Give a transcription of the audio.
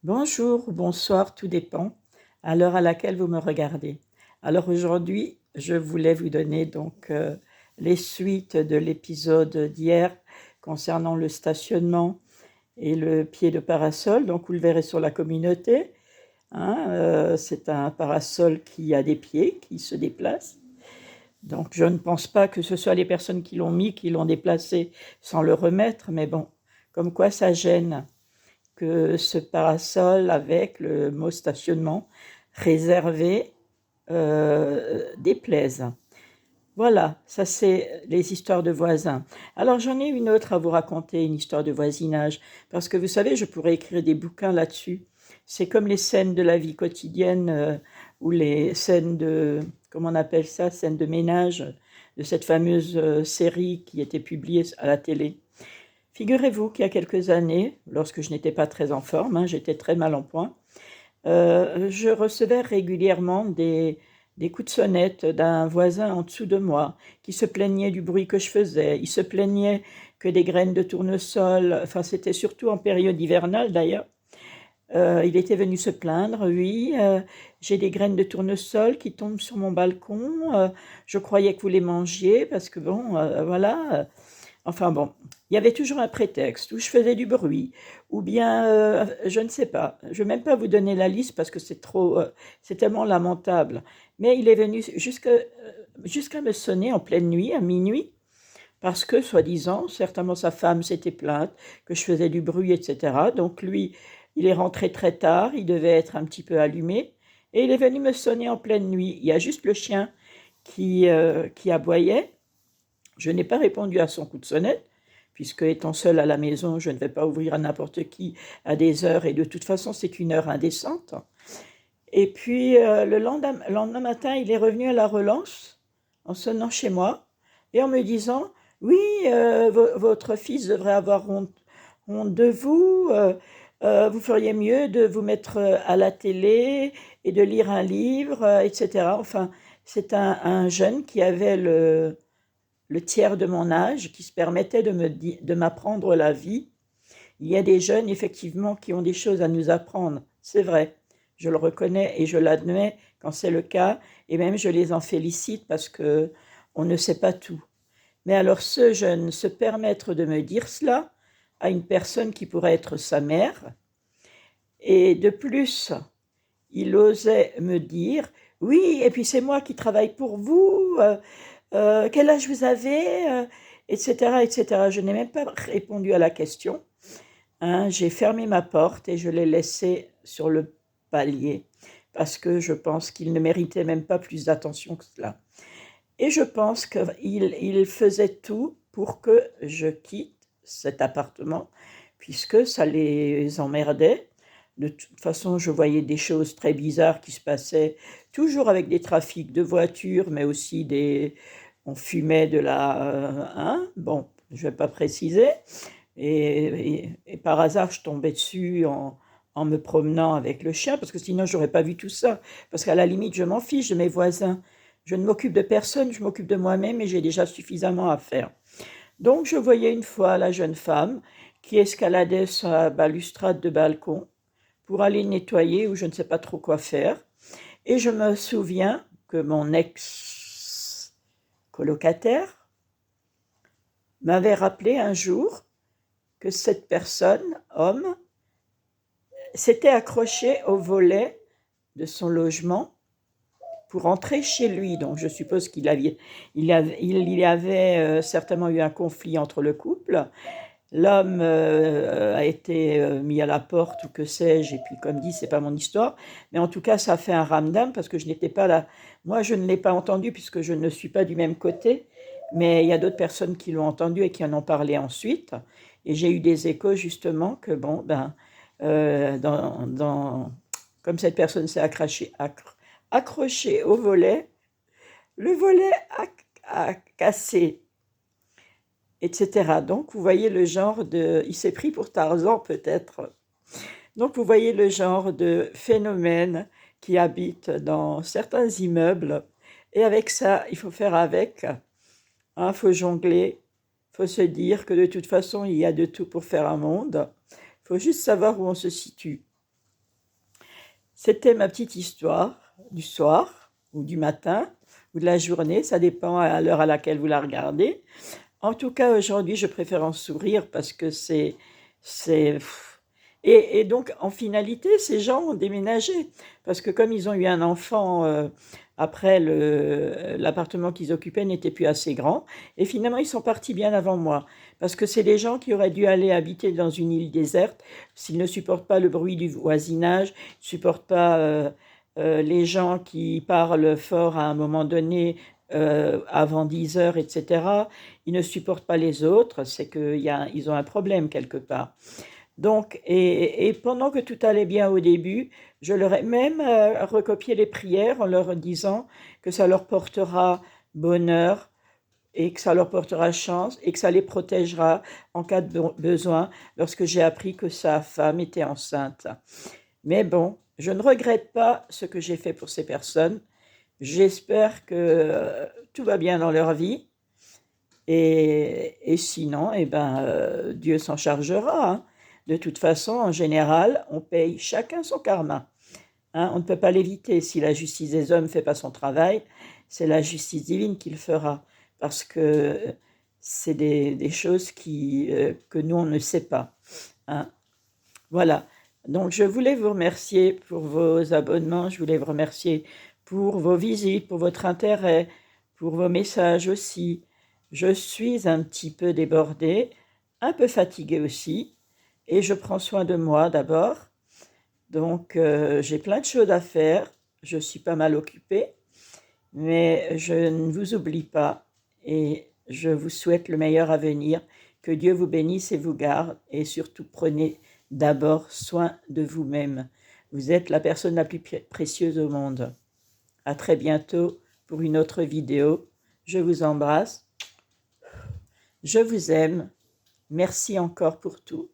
Bonjour ou bonsoir, tout dépend à l'heure à laquelle vous me regardez. Alors aujourd'hui, je voulais vous donner les suites de l'épisode d'hier concernant le stationnement et le pied de parasol. Donc vous le verrez sur la communauté, hein, c'est un parasol qui a des pieds qui se déplacent. Donc je ne pense pas que ce soit les personnes qui l'ont mis, qui l'ont déplacé sans le remettre, mais bon, comme quoi ça gêne que ce parasol avec le mot stationnement réservé déplaise. Voilà, ça c'est les histoires de voisins. Alors j'en ai une autre à vous raconter, une histoire de voisinage, parce que vous savez, je pourrais écrire des bouquins là-dessus. C'est comme les scènes de la vie quotidienne ou les scènes de, comment on appelle ça, scènes de ménage de cette fameuse série qui était publiée à la télé. Figurez-vous qu'il y a quelques années, lorsque je n'étais pas très en forme, hein, j'étais très mal en point, je recevais régulièrement des coups de sonnette d'un voisin en dessous de moi qui se plaignait du bruit que je faisais. Il se plaignait que des graines de tournesol, enfin c'était surtout en période hivernale d'ailleurs, il était venu se plaindre, oui, j'ai des graines de tournesol qui tombent sur mon balcon, je croyais que vous les mangiez parce que bon, voilà. Enfin bon, il y avait toujours un prétexte, où je faisais du bruit, ou bien, je ne sais pas. Je ne vais même pas vous donner la liste parce que c'est tellement lamentable. Mais il est venu jusqu'à me sonner en pleine nuit, à minuit, parce que, soi-disant, certainement sa femme s'était plainte que je faisais du bruit, etc. Donc lui, il est rentré très tard, il devait être un petit peu allumé, et il est venu me sonner en pleine nuit. Il y a juste le chien qui aboyait. Je n'ai pas répondu à son coup de sonnette, puisque étant seule à la maison, je ne vais pas ouvrir à n'importe qui à des heures, et de toute façon, c'est une heure indécente. Et puis, le lendemain matin, il est revenu à la relance, en sonnant chez moi, et en me disant, oui, votre fils devrait avoir honte de vous, vous feriez mieux de vous mettre à la télé et de lire un livre, etc. Enfin, c'est un jeune qui avait le tiers de mon âge, qui se permettait de m'apprendre la vie. Il y a des jeunes, effectivement, qui ont des choses à nous apprendre, c'est vrai. Je le reconnais et je l'admets quand c'est le cas, et même je les en félicite parce que on ne sait pas tout. Mais alors ce jeune se permettre de me dire cela à une personne qui pourrait être sa mère, et de plus, il osait me dire, oui, et puis c'est moi qui travaille pour vous, quel âge vous avez, etc., etc. Je n'ai même pas répondu à la question, hein. J'ai fermé ma porte et je l'ai laissé sur le palier parce que je pense qu'il ne méritait même pas plus d'attention que cela. Et je pense qu'il faisait tout pour que je quitte cet appartement puisque ça les emmerdait. De toute façon, je voyais des choses très bizarres qui se passaient, toujours avec des trafics de voitures, mais aussi on fumait de la, hein, bon, je ne vais pas préciser. Et par hasard, je tombais dessus en me promenant avec le chien, parce que sinon, je n'aurais pas vu tout ça. Parce qu'à la limite, je m'en fiche de mes voisins. Je ne m'occupe de personne, je m'occupe de moi-même et j'ai déjà suffisamment à faire. Donc, je voyais une fois la jeune femme qui escaladait sa balustrade de balcon pour aller nettoyer ou je ne sais pas trop quoi faire. Et je me souviens que mon ex-colocataire m'avait rappelé un jour que cette personne, homme, s'était accroché au volet de son logement pour entrer chez lui. Donc je suppose il y avait certainement eu un conflit entre le couple. L'homme a été mis à la porte ou que sais-je, et puis comme dit, c'est pas mon histoire, mais en tout cas ça a fait un ramdam parce que je n'étais pas là. Moi je ne l'ai pas entendu puisque je ne suis pas du même côté, mais il y a d'autres personnes qui l'ont entendu et qui en ont parlé ensuite, et j'ai eu des échos justement que bon, ben, comme cette personne s'est accrochée au volet, le volet a cassé, etc. Donc, vous voyez le genre de... Il s'est pris pour Tarzan, peut-être. Donc, vous voyez le genre de phénomène qui habite dans certains immeubles. Et avec ça, il faut faire avec. Il faut jongler. Il faut se dire que de toute façon, il y a de tout pour faire un monde. Il faut juste savoir où on se situe. C'était ma petite histoire du soir ou du matin ou de la journée, ça dépend à l'heure à laquelle vous la regardez. En tout cas, aujourd'hui, je préfère en sourire parce que c'est et donc en finalité, ces gens ont déménagé parce que comme ils ont eu un enfant, après l'appartement qu'ils occupaient n'était plus assez grand et finalement ils sont partis bien avant moi. Parce que c'est des gens qui auraient dû aller habiter dans une île déserte s'ils ne supportent pas le bruit du voisinage, ne supportent pas, les gens qui parlent fort à un moment donné, avant 10 heures et cetera. Ils ne supportent pas les autres, c'est qu'ils ont un problème quelque part. Donc et pendant que tout allait bien au début, je leur ai même, recopié les prières en leur disant que ça leur portera bonheur et que ça leur portera chance et que ça les protégera en cas de besoin lorsque j'ai appris que sa femme était enceinte. Mais bon, je ne regrette pas ce que j'ai fait pour ces personnes. J'espère que tout va bien dans leur vie et sinon, eh ben, Dieu s'en chargera, hein. De toute façon, en général, on paye chacun son karma, hein. On ne peut pas l'éviter. Si la justice des hommes ne fait pas son travail, c'est la justice divine qui le fera. Parce que c'est des choses que nous, on ne sait pas, hein. Voilà. Donc, je voulais vous remercier pour vos abonnements. Je voulais vous remercier pour vos visites, pour votre intérêt, pour vos messages aussi. Je suis un petit peu débordée, un peu fatiguée aussi, et je prends soin de moi d'abord. Donc, j'ai plein de choses à faire. Je suis pas mal occupée, mais je ne vous oublie pas et je vous souhaite le meilleur à venir. Que Dieu vous bénisse et vous garde et surtout prenez d'abord soin de vous-même. Vous êtes la personne la plus précieuse au monde. À très bientôt pour une autre vidéo. Je vous embrasse. Je vous aime. Merci encore pour tout.